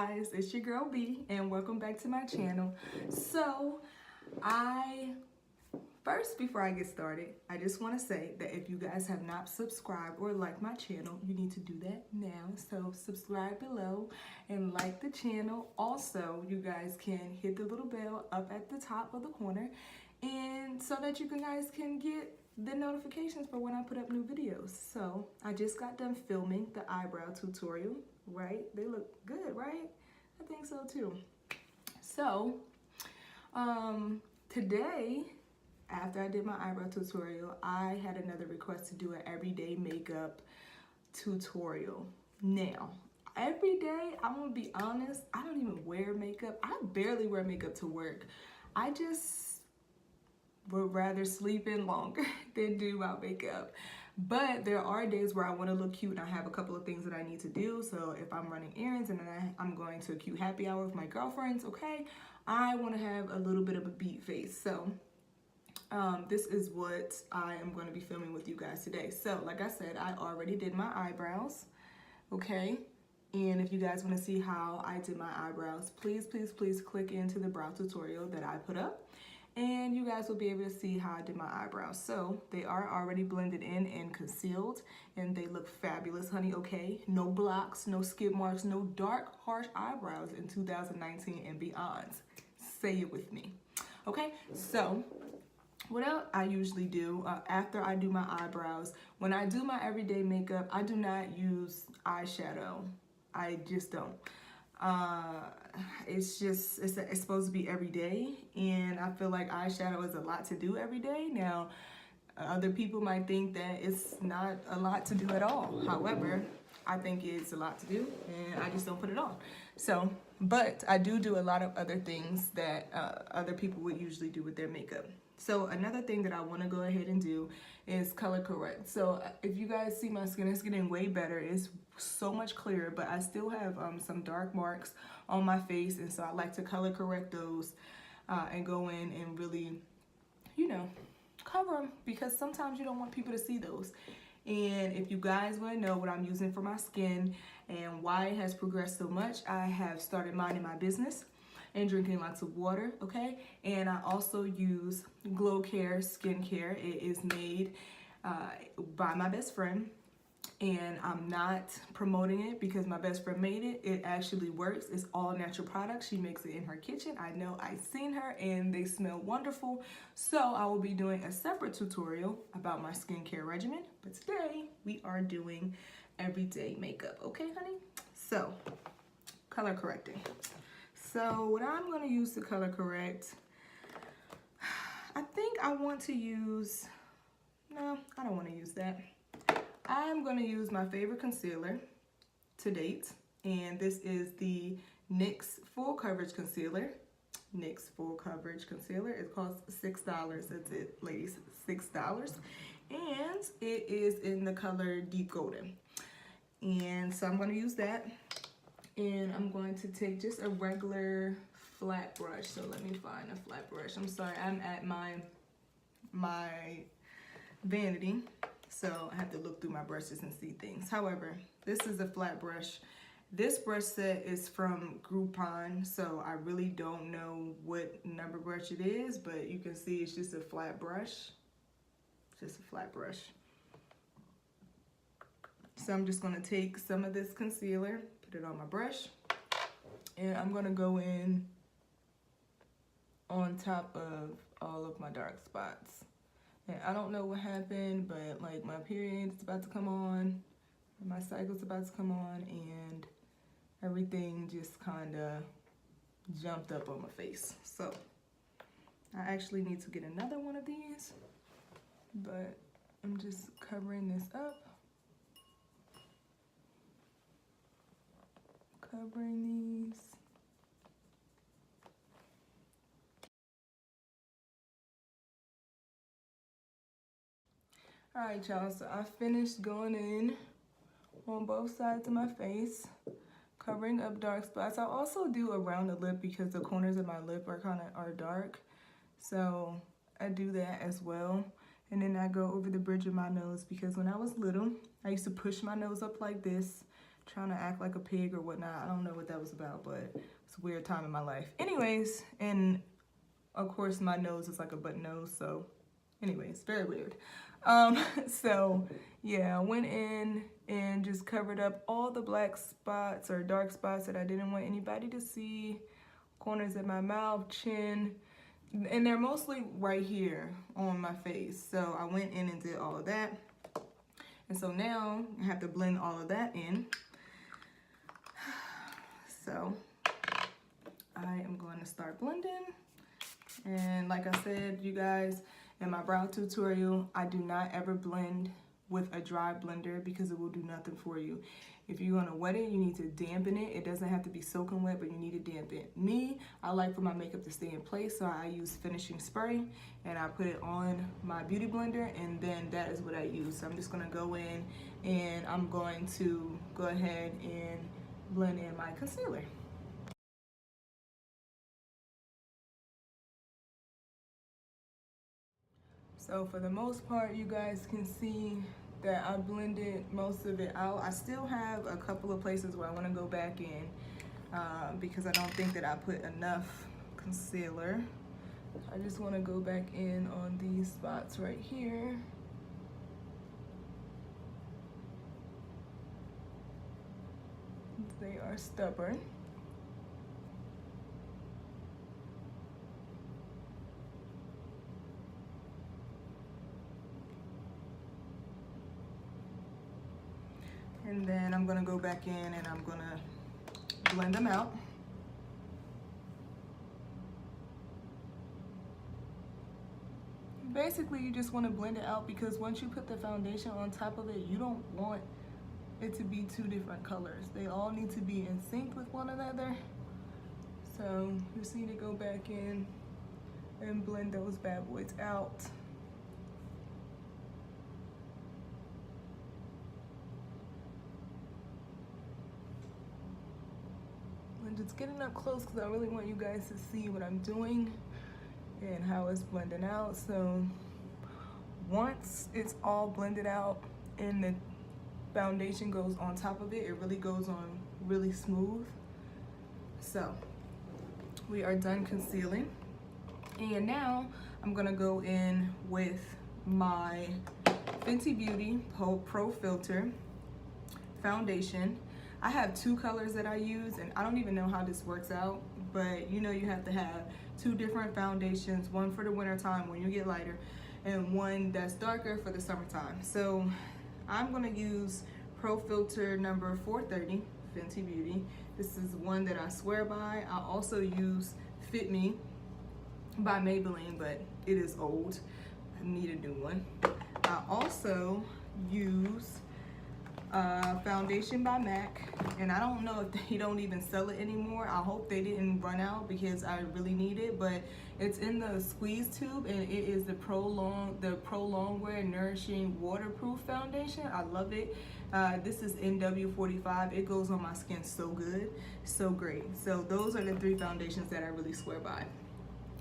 guys, it's your girl B and welcome back to my channel. So before I get started, I just want to say that if you guys have not subscribed or liked my channel, you need to do that now. So subscribe below and like the channel. Also, you guys can hit the little bell up at the top of the corner, and so that you guys can get the notifications for when I put up new videos. So I just got done filming the eyebrow tutorial, right? They look good, right? I think so too. So today, after I did my eyebrow tutorial, I had another request to do an everyday makeup tutorial. Now, every day, I'm gonna be honest, I don't even wear makeup. I barely wear makeup to work. I just would rather sleep in longer than do my makeup. But there are days where I want to look cute and I have a couple of things that I need to do. So if I'm running errands and then I'm going to a cute happy hour with my girlfriends, okay, I want to have a little bit of a beat face. So this is what I am going to be filming with you guys today. So like I said, I already did my eyebrows, okay? And if you guys want to see how I did my eyebrows, please click into the brow tutorial that I put up, and you guys will be able to see how I did my eyebrows. So they are already blended in and concealed, and they look fabulous, honey, okay? No blocks, no skid marks, no dark, harsh eyebrows in 2019 and beyond. Say it with me, okay? So what else I usually do after I do my eyebrows, when I do my everyday makeup, I do not use eyeshadow. I just don't. It's supposed to be every day, and I feel like eyeshadow is a lot to do every day. Now, other people might think that it's not a lot to do at all. However, I think it's a lot to do, and I just don't put it on. So, but I do a lot of other things that other people would usually do with their makeup. So another thing that I want to go ahead and do is color correct. So if you guys see my skin, it's getting way better. It's so much clearer, but I still have some dark marks on my face, and so I like to color correct those and go in and really, you know, cover them, because sometimes you don't want people to see those. And if you guys want to know what I'm using for my skin and why it has progressed so much, I have started minding my business and drinking lots of water, okay? And I also use Glow Care skincare. It is made by my best friend, and I'm not promoting it because my best friend made it. It actually works. It's all natural products. She makes it in her kitchen. I know, I've seen her, and they smell wonderful. So I will be doing a separate tutorial about my skincare regimen, but today we are doing everyday makeup, okay, honey? So, color correcting. So what I'm going to use to color correct, I think I want to use, no, I don't want to use that. I'm going to use my favorite concealer to date, and this is the NYX Full Coverage Concealer. NYX Full Coverage Concealer. It costs $6. That's it, ladies, $6. And it is in the color Deep Golden. And so I'm going to use that. And I'm going to take just a regular flat brush. So let me find a flat brush. I'm sorry, I'm at my vanity, so I have to look through my brushes and see things. However, this is a flat brush. This brush set is from Groupon, so I really don't know what number brush it is, but you can see it's just a flat brush. Just a flat brush. So I'm just going to take some of this concealer, put it on my brush, and I'm going to go in on top of all of my dark spots. And I don't know what happened, but like my period's about to come on, my cycle's about to come on, and everything just kind of jumped up on my face. So I actually need to get another one of these, but I'm just covering this up. Covering these. Alright, y'all, so I finished going in on both sides of my face, covering up dark spots. I also do around the lip because the corners of my lip are dark. So I do that as well. And then I go over the bridge of my nose because when I was little, I used to push my nose up like this trying to act like a pig or whatnot. I don't know what that was about, but it's a weird time in my life. Anyways, and of course my nose is like a button nose, so anyways, very weird. So yeah, I went in and just covered up all the black spots or dark spots that I didn't want anybody to see. Corners of my mouth, chin, and they're mostly right here on my face. So I went in and did all of that. And so now I have to blend all of that in. So I am going to start blending. And like I said, you guys, in my brow tutorial, I do not ever blend with a dry blender because it will do nothing for you. If you're gonna wet it, you need to dampen it. It doesn't have to be soaking wet, but you need to dampen it. Me, I like for my makeup to stay in place, so I use finishing spray and I put it on my beauty blender, and then that is what I use. So I'm just gonna go in and I'm going to go ahead and blend in my concealer. So for the most part, you guys can see that I blended most of it out. I still have a couple of places where I want to go back in because I don't think that I put enough concealer. I just want to go back in on these spots right here. They are stubborn. And then I'm gonna go back in and I'm gonna blend them out. Basically, you just wanna blend it out because once you put the foundation on top of it, you don't want it to be two different colors. They all need to be in sync with one another. So you just need to go back in and blend those bad boys out. I'm just getting up close because I really want you guys to see what I'm doing and how it's blending out. So once it's all blended out and the foundation goes on top of it, it really goes on really smooth. So we are done concealing. And now I'm gonna go in with my Fenty Beauty Pro Filter foundation. I have two colors that I use, and I don't even know how this works out, but you know you have to have two different foundations, one for the winter time when you get lighter, and one that's darker for the summertime. So I'm gonna use Pro Filter number 430, Fenty Beauty. This is one that I swear by. I also use Fit Me by Maybelline, but it is old. I need a new one. I also use foundation by MAC, and I don't know if they don't even sell it anymore. I hope they didn't run out because I really need it, but it's in the squeeze tube, and it is the Pro Longwear Nourishing Waterproof Foundation. I love it. This is NW45. It goes on my skin so good, so great. So those are the three foundations that I really swear by.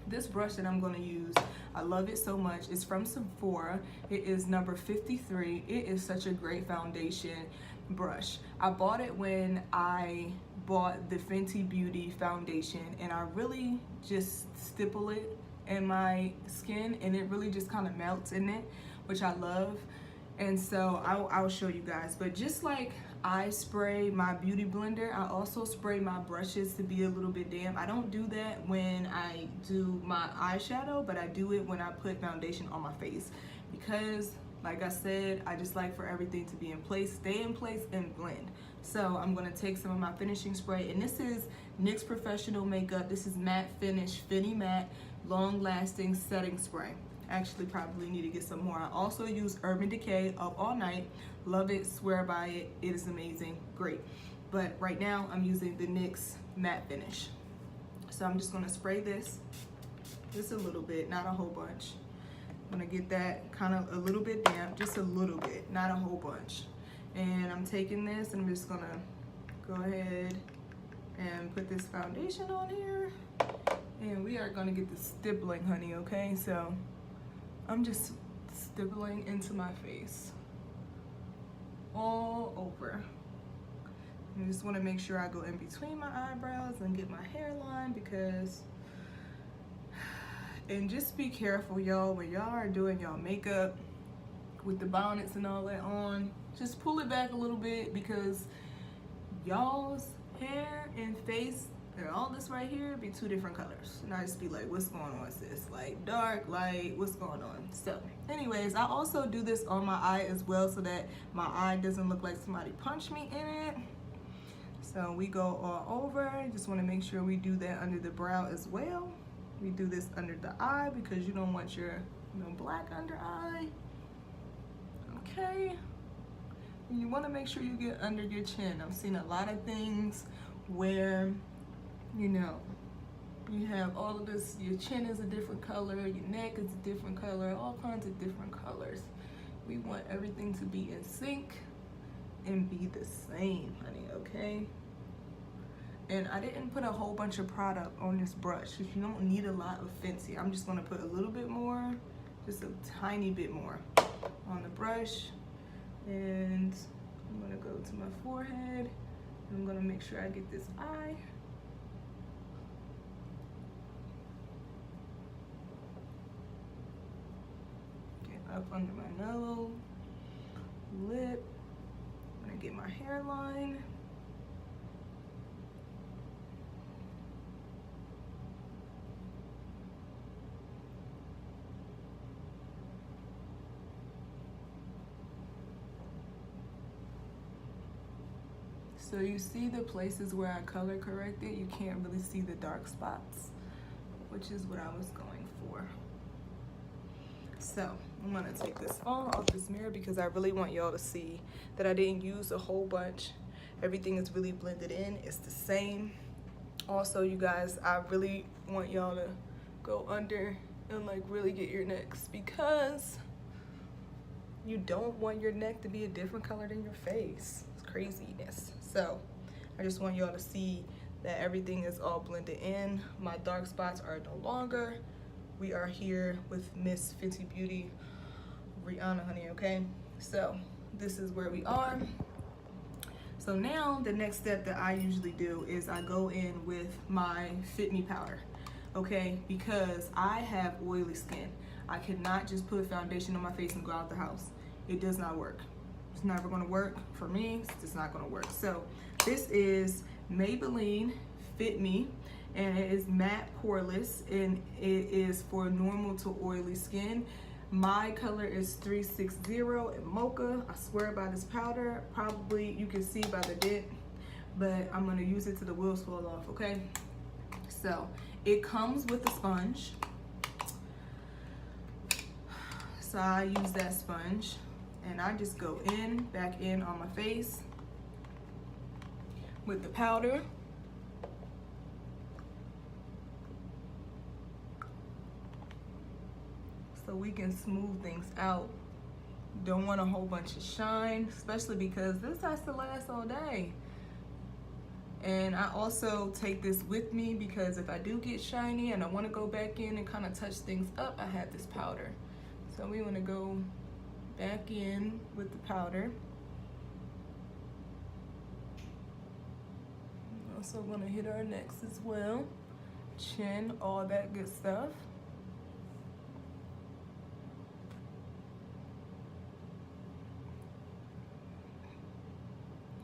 This brush that I'm going to use, I love it so much. It's from Sephora. It is number 53. It is such a great foundation brush. I bought it when I bought the Fenty Beauty foundation, and I really just stipple it in my skin, and it really just kind of melts in it, which I love. And so I'll show you guys. But just like I spray my beauty blender, I also spray my brushes to be a little bit damp. I don't do that when I do my eyeshadow, but I do it when I put foundation on my face because, like I said, I just like for everything to be in place, stay in place, and blend. So I'm gonna take some of my finishing spray, and this is NYX Professional Makeup. This is Matte Finish Fenty Matte Long Lasting Setting Spray. Actually probably need to get some more. I also use Urban Decay Up All Night. Love it, swear by it. It is amazing, great. But right now I'm using the NYX Matte Finish. So I'm just gonna spray this just a little bit, not a whole bunch. I'm gonna get that kind of a little bit damp, just a little bit, not a whole bunch. And I'm taking this and I'm just gonna go ahead and put this foundation on here. And we are gonna get the stippling, honey, okay? So I'm just stippling into my face all over. I just want to make sure I go in between my eyebrows and get my hairline, because, and just be careful, y'all, when y'all are doing y'all makeup with the bonnets and all that on, just pull it back a little bit, because y'all's hair and face and all this right here be two different colors, and I just be like, what's going on, sis? Like, dark, light, what's going on? So anyways, I also do this on my eye as well, so that my eye doesn't look like somebody punched me in it. So we go all over. Just want to make sure we do that under the brow as well. We do this under the eye because you don't want your black under eye. Okay. And you want to make sure you get under your chin. I've seen a lot of things where, you have all of this, your chin is a different color, your neck is a different color, all kinds of different colors. We want everything to be in sync and be the same, honey, okay? And I didn't put a whole bunch of product on this brush. If you don't need a lot of Fenty, I'm just gonna put a little bit more, just a tiny bit more on the brush. And I'm gonna go to my forehead. I'm gonna make sure I get this eye. Get up under my nose, lip. I'm gonna get my hairline. So you see the places where I color corrected, you can't really see the dark spots, which is what I was going for. So I'm gonna take this phone off this mirror because I really want y'all to see that I didn't use a whole bunch. Everything is really blended in, it's the same. Also, you guys, I really want y'all to go under and like really get your necks, because you don't want your neck to be a different color than your face. It's craziness. So I just want y'all to see that everything is all blended in. My dark spots are no longer. We are here with Miss Fenty Beauty Rihanna, honey, okay? So this is where we are. So now the next step that I usually do is I go in with my Fit Me powder, okay? Because I have oily skin. I cannot just put foundation on my face and go out the house. It does not work. It's never gonna work for me. It's just not gonna work. So this is Maybelline Fit Me, and it is matte poreless, and it is for normal to oily skin. My color is 360 in Mocha. I swear by this powder. Probably you can see by the dent, but I'm gonna use it till the wheels fall off, okay? So it comes with a sponge. So I use that sponge and I just go back in on my face with the powder. So we can smooth things out. Don't want a whole bunch of shine, especially because this has to last all day. And I also take this with me because if I do get shiny and I want to go back in and kind of touch things up, I have this powder. So we want to go back in with the powder. Also going to hit our necks as well, chin, all that good stuff.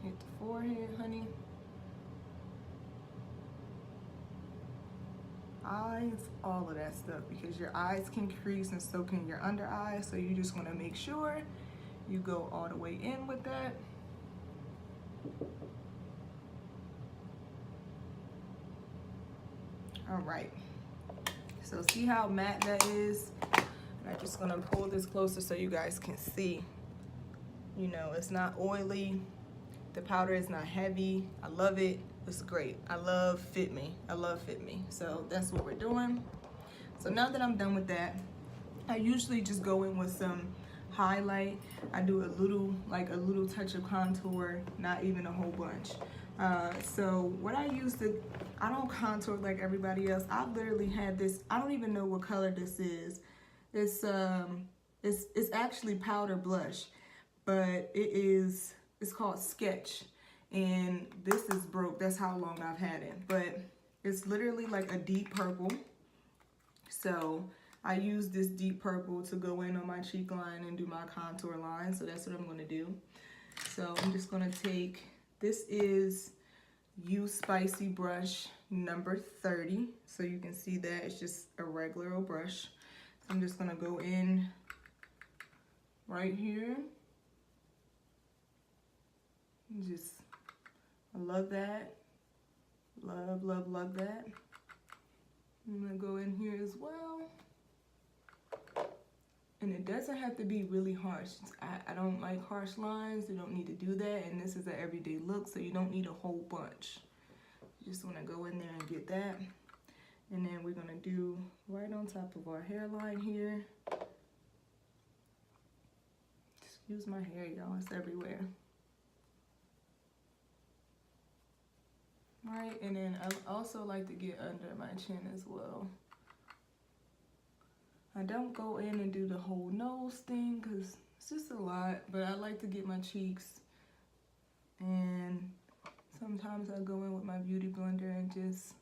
Hit the forehead, honey. Eyes, all of that stuff, because your eyes can crease and so can your under eye. So you just want to make sure you go all the way in with that. All right, so see how matte that is? I'm just gonna pull this closer so you guys can see. You know, it's not oily. The powder is not heavy. I love it. It's great. I love Fit Me. I love Fit Me. So that's what we're doing. So now that I'm done with that, I usually just go in with some highlight. I do a little touch of contour, not even a whole bunch. So what I use I don't contour like everybody else. I literally had this, I don't even know what color this is. It's actually powder blush, but it's called Sketch. and this is broke. That's how long I've had it, but it's literally like a deep purple. So I use this deep purple to go in on my cheek line and do my contour line. So that's what I'm going to do. So I'm just going to take, this is Use Spicy brush number 30. So you can see that it's just a regular old brush. So I'm just going to go in right here. Just, I love that. Love, love, love that. I'm going to go in here as well. And it doesn't have to be really harsh. I don't like harsh lines. You don't need to do that. And this is an everyday look, so you don't need a whole bunch. You just want to go in there and get that. And then we're going to do right on top of our hairline here. Excuse my hair, y'all. It's everywhere. All right, and then I also like to get under my chin as well. I don't go in and do the whole nose thing because it's just a lot, but I like to get my cheeks, and sometimes I go in with my beauty blender and just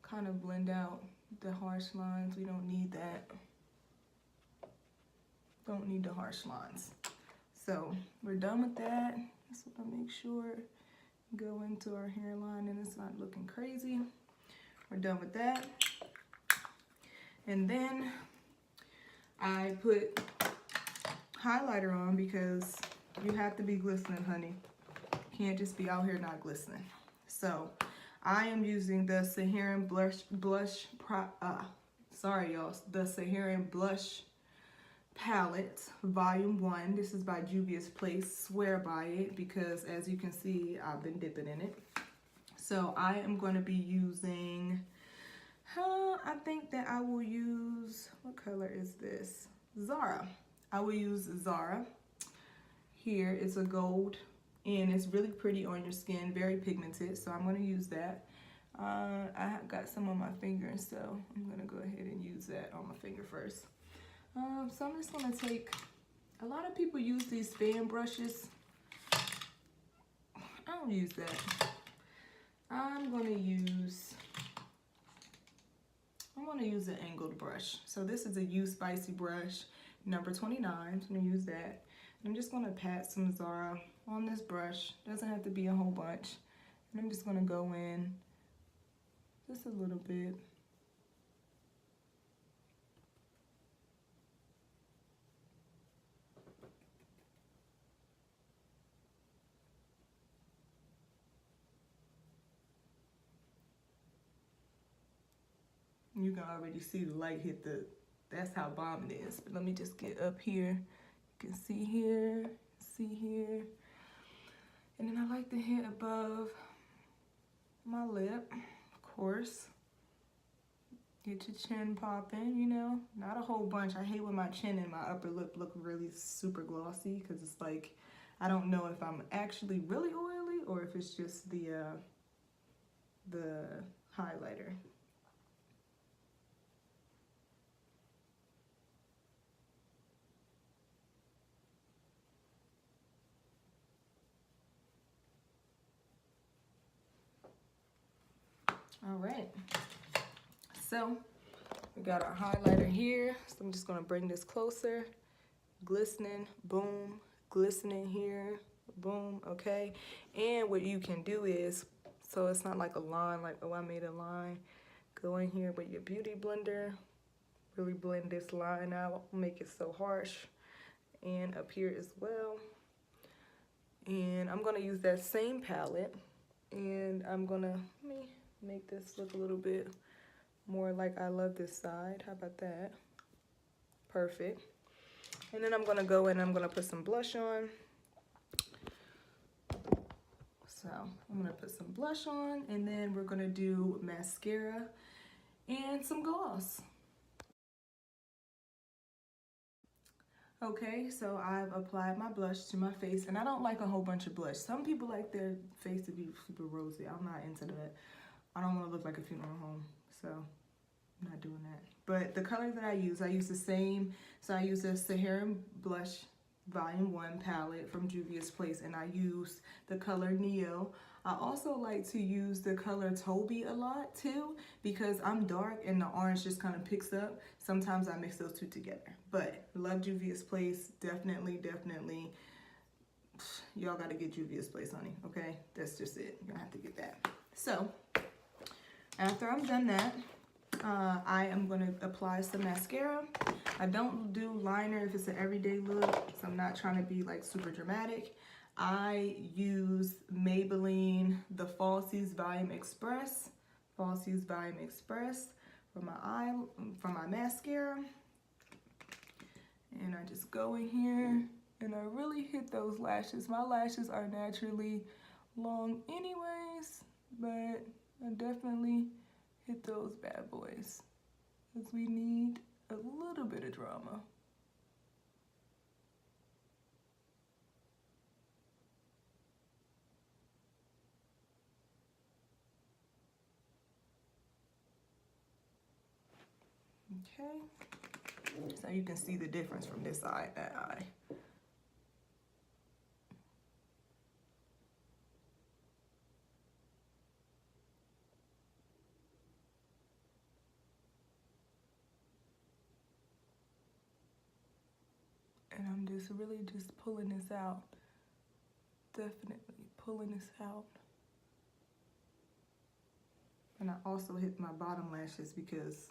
kind of blend out the harsh lines. We don't need that. Don't need the harsh lines. So we're done with that. Just want to make sure go into our hairline and it's not looking crazy. We're done with that. And then I put highlighter on because you have to be glistening, honey. Can't just be out here not glistening. So I am using the Saharan the Saharan blush palette volume 1. This is by Juvias Place. Swear by it because as you can see, I've been dipping in it. So I am going to be using, I think that I will use, what color is this? Zara. I will use Zara. Here it's a gold and it's really pretty on your skin, very pigmented. So I'm going to use that. I got some on my finger, so I'm going to go ahead and use that on my finger first. So I'm just going to take, a lot of people use these fan brushes. I don't use that. I'm going to use an angled brush. So this is a Use Spicy brush number 29. I'm going to use that. I'm just going to pat some Zara on this brush. Doesn't have to be a whole bunch. And I'm just going to go in just a little bit. You can already see the light hit that's how bomb it is. But let me just get up here. You can see here, And then I like to hit above my lip, of course. Get your chin popping, you know. Not a whole bunch. I hate when my chin and my upper lip look really super glossy because it's like, I don't know if I'm actually really oily or if it's just the highlighter. All right, so we got our highlighter here. So I'm just gonna bring this closer. Glistening, boom, glistening here, boom, okay. And what you can do is, so it's not like a line, like, oh, I made a line. Go in here with your beauty blender, really blend this line out, make it so harsh. And up here as well. And I'm gonna use that same palette, and I'm gonna, let me make this look a little bit more like I love this side. How about that? Perfect. And then I'm gonna go in and I'm gonna put some blush on. So I'm gonna put some blush on, and then we're gonna do mascara and some gloss. Okay, so I've applied my blush to my face, and I don't like a whole bunch of blush. Some people like their face to be super rosy. I'm not into that. I don't want to look like a funeral home, so I'm not doing that. But the color that I use the same. So I use a Saharan blush Volume 1 palette from Juvia's Place, and I use the color Neo. I also like to use the color Toby a lot too, because I'm dark and the orange just kind of picks up. Sometimes I mix those two together. But love Juvia's Place, definitely, definitely. Y'all gotta get Juvia's Place, honey, okay? That's just it. You're gonna have to get that. So, after I'm done that, I am gonna apply some mascara. I don't do liner if it's an everyday look, so I'm not trying to be like super dramatic. I use Maybelline, the Falsies Volume Express. Falsies Volume Express for my mascara. And I just go in here and I really hit those lashes. My lashes are naturally long anyways, but I definitely hit those bad boys because we need a little bit of drama. Okay, so you can see the difference from this eye, that eye. And I'm just really just pulling this out. Definitely pulling this out. And I also hit my bottom lashes because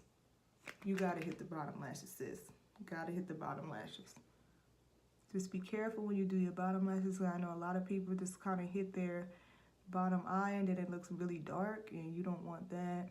you gotta hit the bottom lashes, sis. You gotta hit the bottom lashes. Just be careful when you do your bottom lashes. I know a lot of people just kind of hit their bottom eye and then it looks really dark, and you don't want that.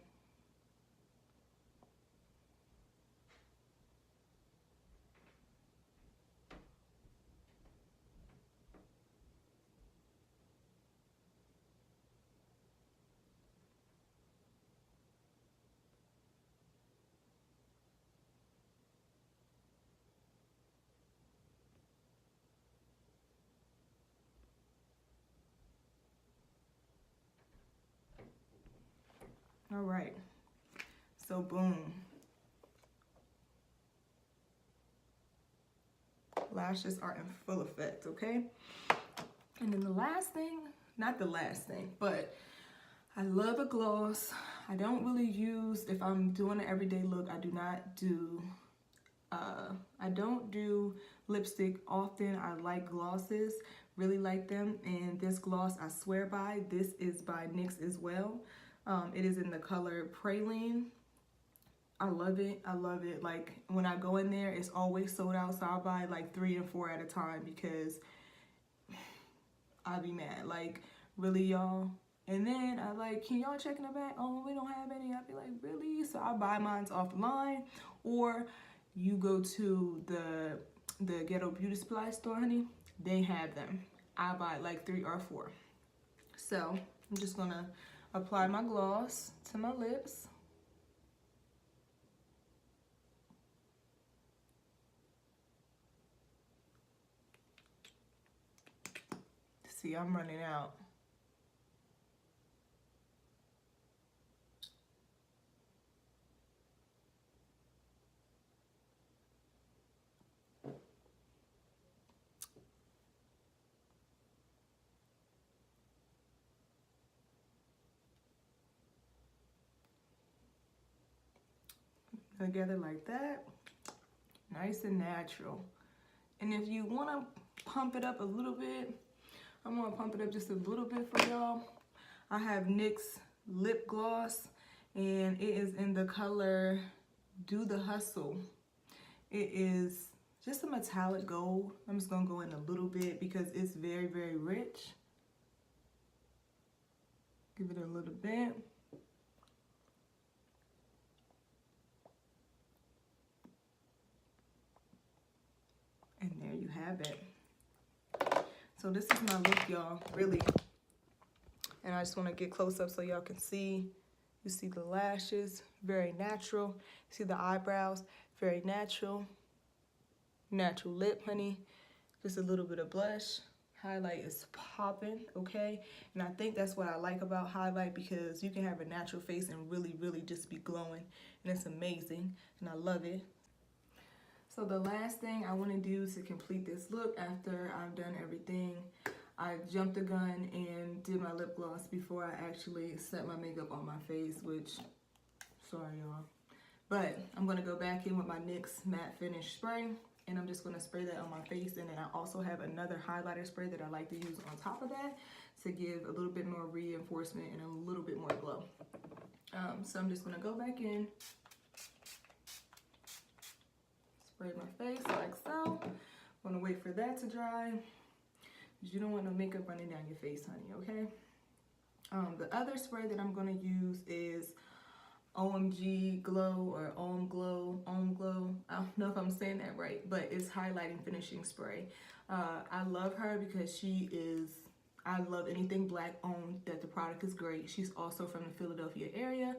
All right, so boom. Lashes are in full effect, okay? And then the last thing, not the last thing, but I love a gloss. I don't really use, if I'm doing an everyday look, I don't do lipstick often. I like glosses, really like them. And this gloss I swear by, this is by NYX as well. It is in the color Praline. I love it. I love it. Like when I go in there, it's always sold out. So I'll buy like 3 and 4 at a time because I'll be mad. Like, really, y'all? And then I like, can y'all check in the back? Oh, we don't have any. I'll be like, really? So I buy mine offline, or you go to the Ghetto Beauty Supply store, honey. They have them. I buy like 3 or 4. So I'm just gonna apply my gloss to my lips. See, I'm running out. Together like that, nice and natural. And if you want to pump it up a little bit, I'm gonna pump it up just a little bit for y'all. I have NYX lip gloss, and it is in the color Do the Hustle. It is just a metallic gold. I'm just gonna go in a little bit because it's very, very rich. Give it a little bit. And there you have it. So this is my look, y'all, really. And I just want to get close up so y'all can see. You see the lashes, very natural. See the eyebrows, very natural. Natural lip, honey. Just a little bit of blush. Highlight is popping, okay? And I think that's what I like about highlight, because you can have a natural face and really, really just be glowing. And it's amazing, and I love it. So the last thing I want to do to complete this look after I've done everything, I jumped the gun and did my lip gloss before I actually set my makeup on my face, which, sorry y'all. But I'm going to go back in with my NYX Matte Finish Spray, and I'm just going to spray that on my face. And then I also have another highlighter spray that I like to use on top of that to give a little bit more reinforcement and a little bit more glow. So I'm just going to go back in, spray my face like so. I'm going to wait for that to dry. You don't want no makeup running down your face, honey, okay? The other spray that I'm going to use is OMG Glow or Om Glow. I don't know if I'm saying that right, but it's highlighting finishing spray. I love her because I love anything black owned, that the product is great. She's also from the Philadelphia area.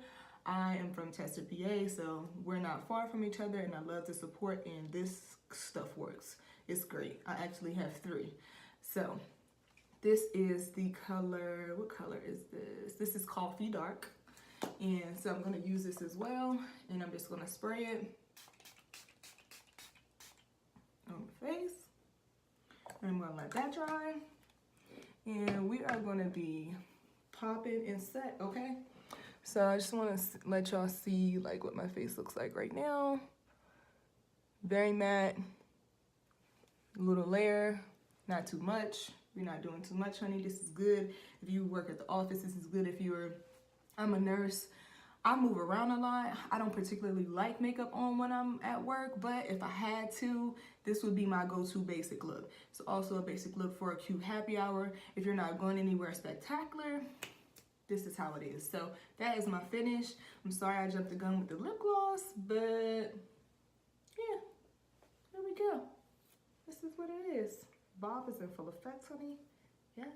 I am from Chester, PA, so we're not far from each other, and I love the support, and this stuff works. It's great. I actually have 3. So this is the color, what color is this? This is Coffee Dark. And so I'm going to use this as well, and I'm just going to spray it on the face. And I'm going to let that dry. And we are going to be popping and set, okay? So I just want to let y'all see like what my face looks like right now. Very matte, little layer, not too much. We're not doing too much, honey. This is good if you work at the office. This is good if I'm a nurse. I move around a lot. I don't particularly like makeup on when I'm at work, but if I had to, this would be my go-to basic look. It's also a basic look for a cute happy hour. If you're not going anywhere spectacular, this is how it is. So that is my finish. I'm sorry I jumped the gun with the lip gloss, but yeah, there we go. This is what it is. Bob is in full effect, honey. Yes.